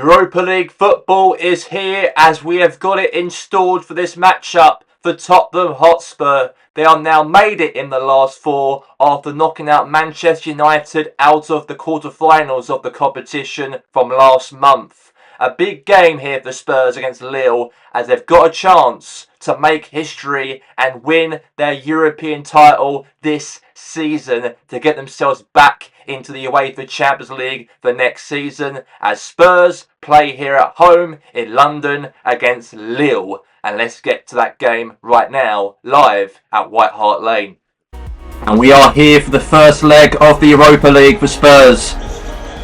Europa League football is here as we have got it installed for this matchup for Tottenham Hotspur. They are now made it in the last four after knocking out Manchester United out of the quarter-finals of the competition from last month. A big game here for Spurs against Lille as they've got a chance to make history and win their European title this season to get themselves back into the UEFA Champions League for next season as Spurs play here at home in London against Lille. And let's get to that game right now, live at White Hart Lane. And we are here for the first leg of the Europa League for Spurs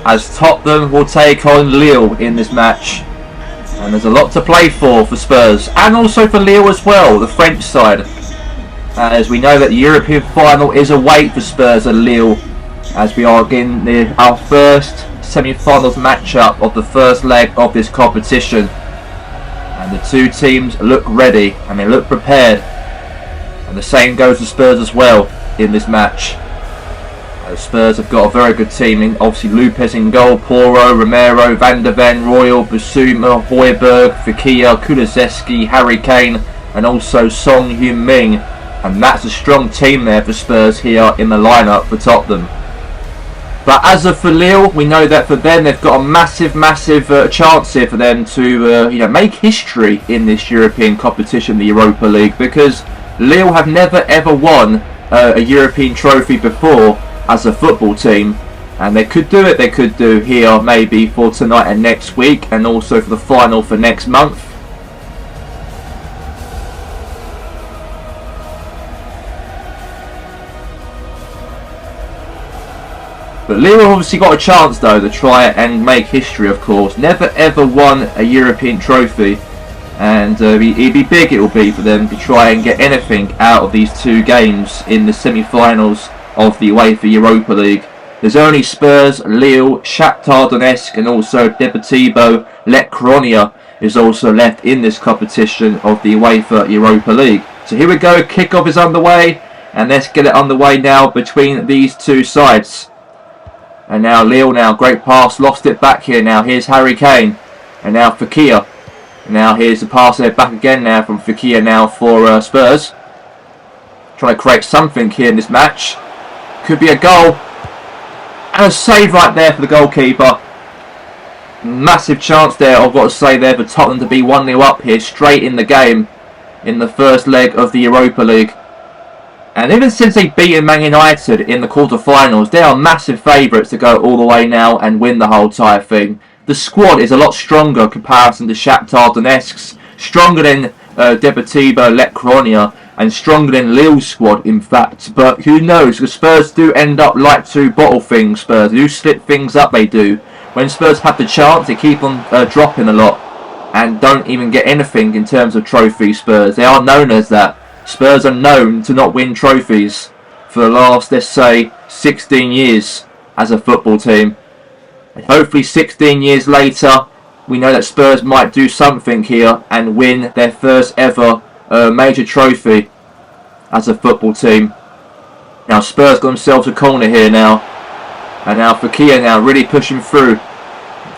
as Tottenham will take on Lille in this match. And there's a lot to play for Spurs and also for Lille as well, the French side. As we know that the European final is away for Spurs and Lille as we are in our first semi-finals matchup of the first leg of this competition. And the two teams look ready and they look prepared. And the same goes for Spurs as well in this match. Spurs have got a very good team. Obviously Lopez in goal, Porro, Romero, Van der Ven, Royal, Basuma, Højbjerg, Fekir, Kulusevski, Harry Kane and also Son Heung-min. And that's a strong team there for Spurs here in the lineup for Tottenham. But as for Lille, we know that for them they've got a massive chance here for them to make history in this European competition, the Europa League, because Lille have never ever won a European trophy before as a football team, and they could do it. They could do here maybe for tonight and next week, and also for the final for next month. But Lille obviously got a chance though to try and make history, of course. Never ever won a European trophy, and it'd be big it will be for them to try and get anything out of these two games in the semi-finals of the UEFA Europa League. There's only Spurs, Lille, Shakhtar Donetsk and also Deportivo Lech Kronia is also left in this competition of the UEFA Europa League. So here we go, kickoff is underway and let's get it underway now between these two sides. And now Lille, great pass, lost it back here now. Here's Harry Kane and now Fekir. Now here's the pass there back again now from Fekir now for Spurs. Trying to create something here in this match. Could be a goal. And a save right there for the goalkeeper. Massive chance there, I've got to say there, for Tottenham to be 1-0 up here straight in the game in the first leg of the Europa League. And even since they've beaten Man United in the quarter-finals, they are massive favourites to go all the way now and win the whole entire thing. The squad is a lot stronger in comparison to Shakhtar Donetsk's, stronger than Deportivo Lech Kronia, and stronger than Lille's squad in fact. But who knows, because Spurs do end up like to bottle things. Spurs do slip things up, they do. When Spurs have the chance, they keep on dropping a lot and don't even get anything in terms of trophies. Spurs, they are known as that. Spurs are known to not win trophies for the last, let's say, 16 years as a football team. And hopefully 16 years later we know that Spurs might do something here and win their first ever major trophy as a football team. Now Spurs got themselves a corner here now, and now Fekir now really pushing through.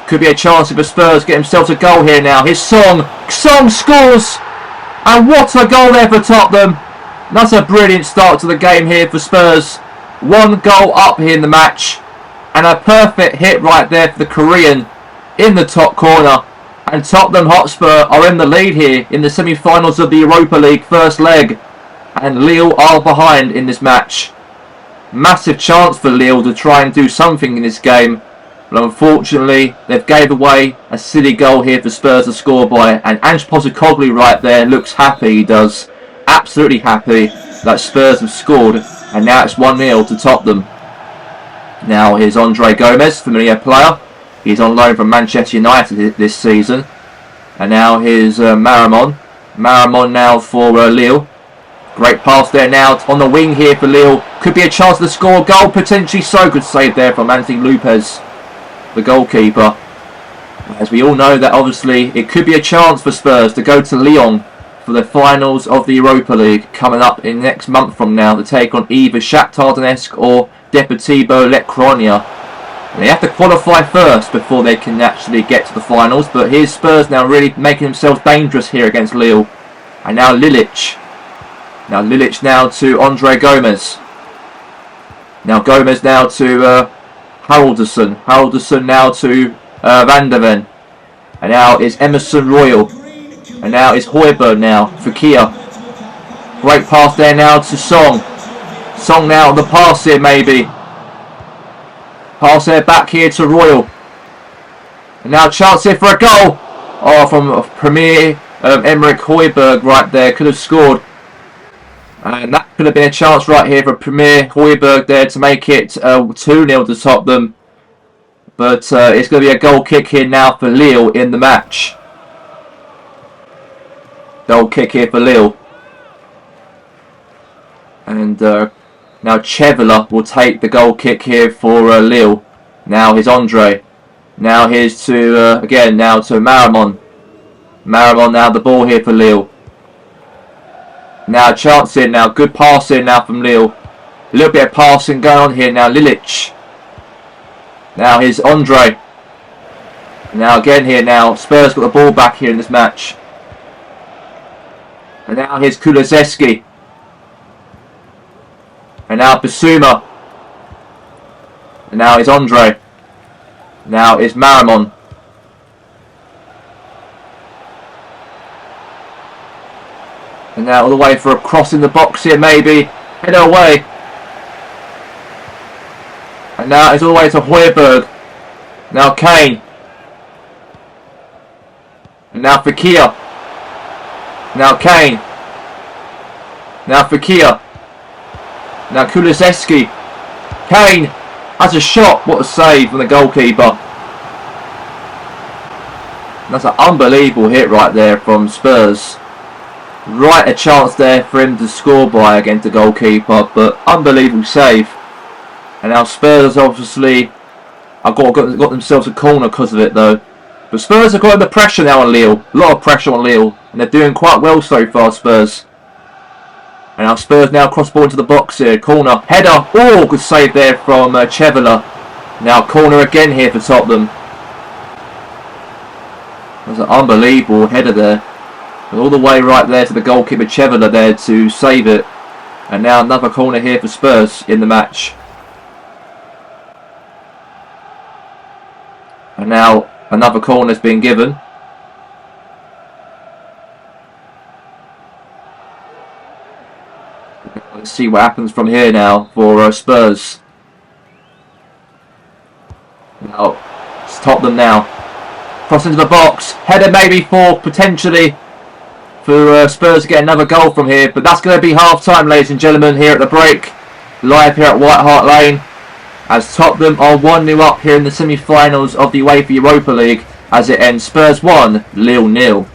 Could be a chance for Spurs get themselves a goal here now. Here's Son scores, and what a goal there for Tottenham. That's a brilliant start to the game here for Spurs. One goal up here in the match and a perfect hit right there for the Korean in the top corner. And Tottenham Hotspur are in the lead here in the semi-finals of the Europa League first leg. And Lille are behind in this match. Massive chance for Lille to try and do something in this game. But unfortunately, they've gave away a silly goal here for Spurs to score by. And Ange Postecoglou right there looks happy, he does. Absolutely happy that Spurs have scored. And now it's 1-0 to Tottenham. Now here's Andre Gomes, familiar player. He's on loan from Manchester United this season. And now here's Maramon. Maramon now for Lille. Great pass there now on the wing here for Lille. Could be a chance to score a goal, potentially so. Good save there from Anthony Lopez, the goalkeeper. As we all know that obviously it could be a chance for Spurs to go to Lyon for the finals of the Europa League coming up in next month from now to take on either Shakhtar Donetsk or Deportivo Lech Kronia. They have to qualify first before they can actually get to the finals. But here's Spurs now really making themselves dangerous here against Lille. And now Lilic. Now Lilic now to Andre Gomez. Now Gomez now to Haraldsson. Haraldsson now to Van der Ven. And now is Emerson Royal. And now is Højbjerg now for Kia. Great pass there now to Song. Song now on the pass here maybe. Pass there back here to Royal. And now chance here for a goal. Oh, from Premier Emmerich Højbjerg right there. Could have scored. And that could have been a chance right here for Premier Højbjerg there to make it 2-0 to Tottenham. But it's going to be a goal kick here now for Lille in the match. Goal kick here for Lille. And now Chevela will take the goal kick here for Lille. Now here's Andre. Now here's to, again, now to Maramon. Maramon now the ball here for Lille. Now chance in now. Good pass in now from Lille. A little bit of passing going on here now. Lilic. Now here's Andre. Now again here now. Spurs got the ball back here in this match. And now here's Kulusevski. And now Bissouma. And now it's Andre. Now it's Maramon. And now all the way for a cross in the box here maybe. Header away. And now it's all the way to Højbjerg. Now Kane. And now for Kia. Now Kane. Now for Kia. Now Kulusevski. Kane has a shot. What a save from the goalkeeper. That's an unbelievable hit right there from Spurs. Right, a chance there for him to score by against the goalkeeper, but unbelievable save. And now Spurs obviously have got themselves a corner because of it though. But Spurs have got the pressure now on Lille. A lot of pressure on Lille. And they're doing quite well so far, Spurs. And now Spurs now cross ball into the box here. Corner. Header. Oh, good save there from Chevela. Now corner again here for Tottenham. That's an unbelievable header there. And all the way right there to the goalkeeper Chevela there to save it. And now another corner here for Spurs in the match. And now another corner has been given. Let's see what happens from here now for Spurs. Now, it's Tottenham now. Cross into the box. Header maybe for potentially for Spurs to get another goal from here. But that's going to be half time, ladies and gentlemen, here at the break. Live here at White Hart Lane. As Tottenham are 1-0 up here in the semi-finals of the UEFA Europa League. As it ends Spurs 1, Lille 0.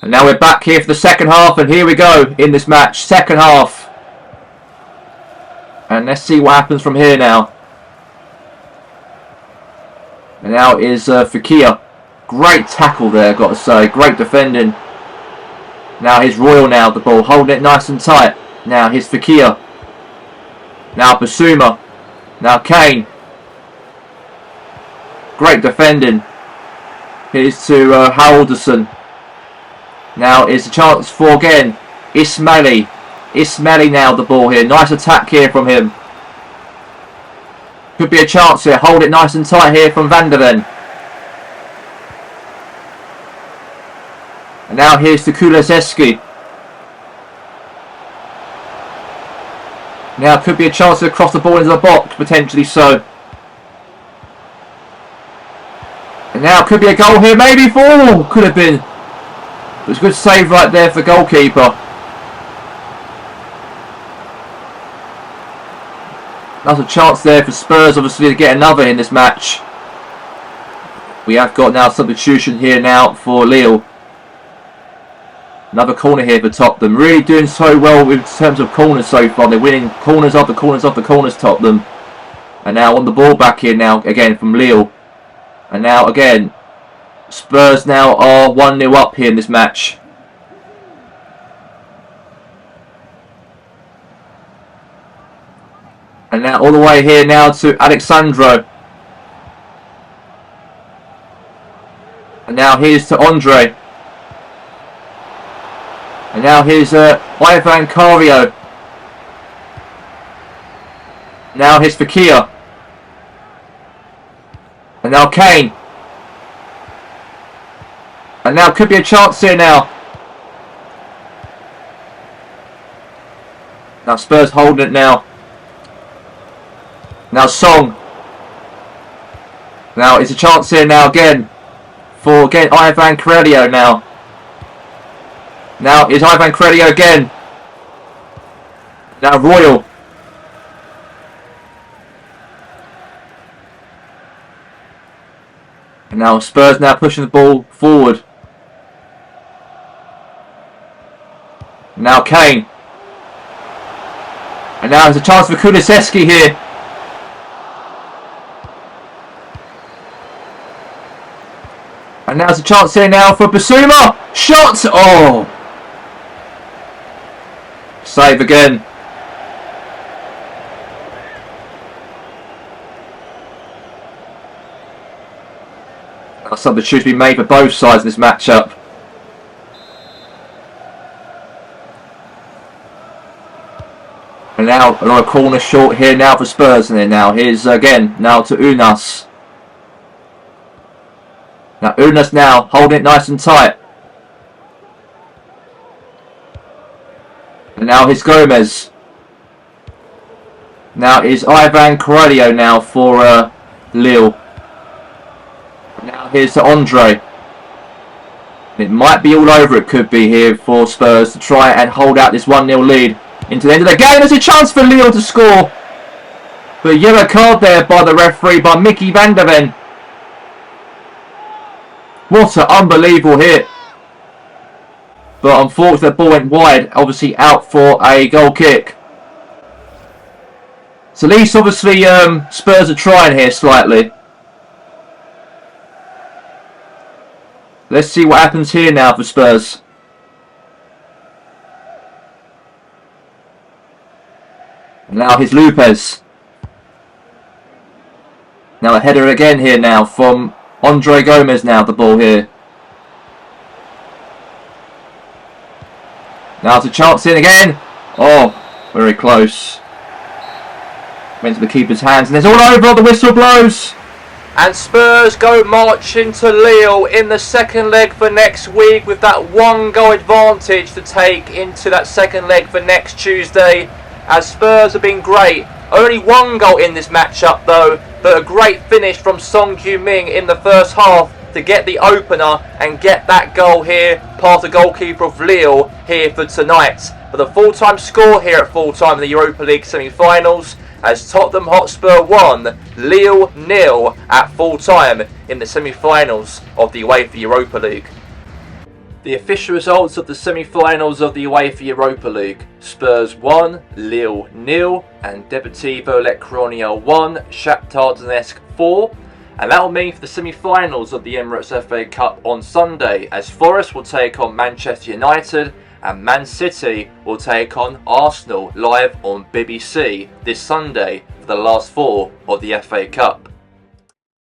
And now we're back here for the second half, and here we go in this match, second half. And let's see what happens from here now. And now is Fekir. Great tackle there, got to say. Great defending. Now here's Royal now, the ball, holding it nice and tight. Now here's Fekir. Now Bissouma. Now Kane. Great defending. Here's to Haraldsson. Now is a chance for again Ismaili. Ismaili now the ball here. Nice attack here from him. Could be a chance here. Hold it nice and tight here from Van der Ven. And now here's to Kulusevski. Now could be a chance to cross the ball into the box, potentially so. And now could be a goal here, maybe for. Oh, could have been. It was a good save right there for the goalkeeper. That's a chance there for Spurs, obviously, to get another in this match. We have got now substitution here now for Lille. Another corner here for Tottenham. Really doing so well in terms of corners so far. They're winning corners after corners after corners, Tottenham. And now on the ball back here now, again from Lille. And now again, Spurs now are 1-0 up here in this match. And now all the way here now to Alexandro. And now here's to Andre. And now here's Ivan Cario. Now here's Fakir. And now Kane. And now could be a chance here now. Now Spurs holding it now. Now Song. Now it's a chance here now again. For again Ivan Cario now. Now it's Ivan Cario again. Now Royal. And now Spurs now pushing the ball forward. Now Kane. And now there's a chance for Kulusevski here. And now's a chance here now for Basuma. Shot! Oh! Save again. Now something should be made for both sides in this matchup. And now another corner short here now for Spurs. And then now here's again now to Unas. Now Unas now holding it nice and tight. And now here's Gomez. Now is Ivan Cario now for Lille. Now here's to Andre. It might be all over, it could be here for Spurs to try and hold out this 1-0 lead into the end of the game. There's a chance for Lille to score. But yellow card there by the referee, by Mickey van der Ven. What an unbelievable hit. But unfortunately the ball went wide, obviously out for a goal kick. So at least obviously Spurs are trying here slightly. Let's see what happens here now for Spurs. And now here's Lopez. Now a header again here now from Andre Gomez now, the ball here. Now it's a chance in again. Oh, very close. Went to the keeper's hands and it's all over, the whistle blows. And Spurs go marching to Lille in the second leg for next week with that 1-goal advantage to take into that second leg for next Tuesday. As Spurs have been great. Only 1 goal in this matchup though, but a great finish from Son Heung-min in the first half to get the opener and get that goal here past the goalkeeper of Lille here for tonight. For the full-time score here at full-time in the Europa League semi-finals, as Tottenham Hotspur 1, Lille 0 at full-time in the semi-finals of the UEFA Europa League. The official results of the semi-finals of the UEFA Europa League: Spurs 1, Lille 0, and Deportivo La Coruña 1, Shakhtar Donetsk 4. And that will mean for the semi-finals of the Emirates FA Cup on Sunday, as Forest will take on Manchester United and Man City will take on Arsenal live on BBC this Sunday for the last 4 of the FA Cup.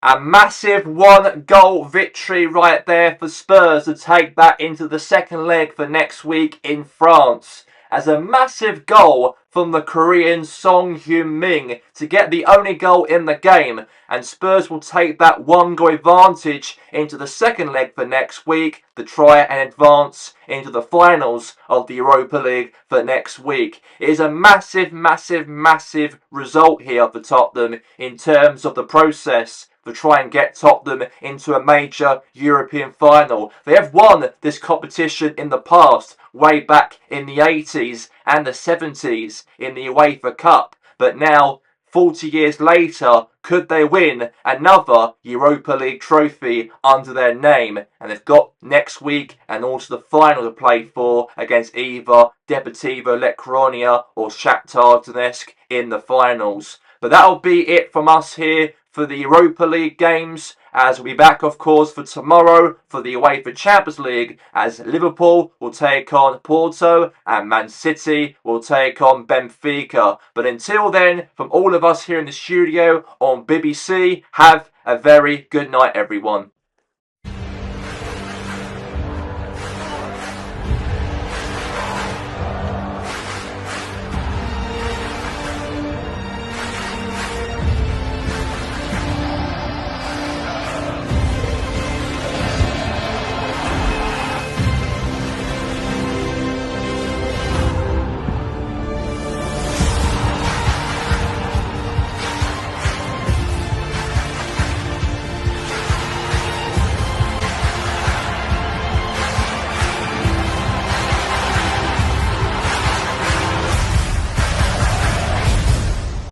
A massive 1-goal victory right there for Spurs to take that into the second leg for next week in France. As a massive goal from the Korean Son Heung-min to get the only goal in the game, and Spurs will take that 1-goal advantage into the second leg for next week to try and advance into the finals of the Europa League for next week. It is a massive, massive, massive result here for Tottenham in terms of the process to try and get Tottenham into a major European final. They have won this competition in the past, way back in the 80s and the 70s in the UEFA Cup. But now, 40 years later, could they win another Europa League trophy under their name? And they've got next week and also the final to play for against either Deportivo La Coruña or Shakhtar Donetsk in the finals. But that'll be it from us here for the Europa League games, as we'll be back, of course, for tomorrow for the UEFA Champions League, as Liverpool will take on Porto and Man City will take on Benfica. But until then, from all of us here in the studio on BBC, have a very good night, everyone.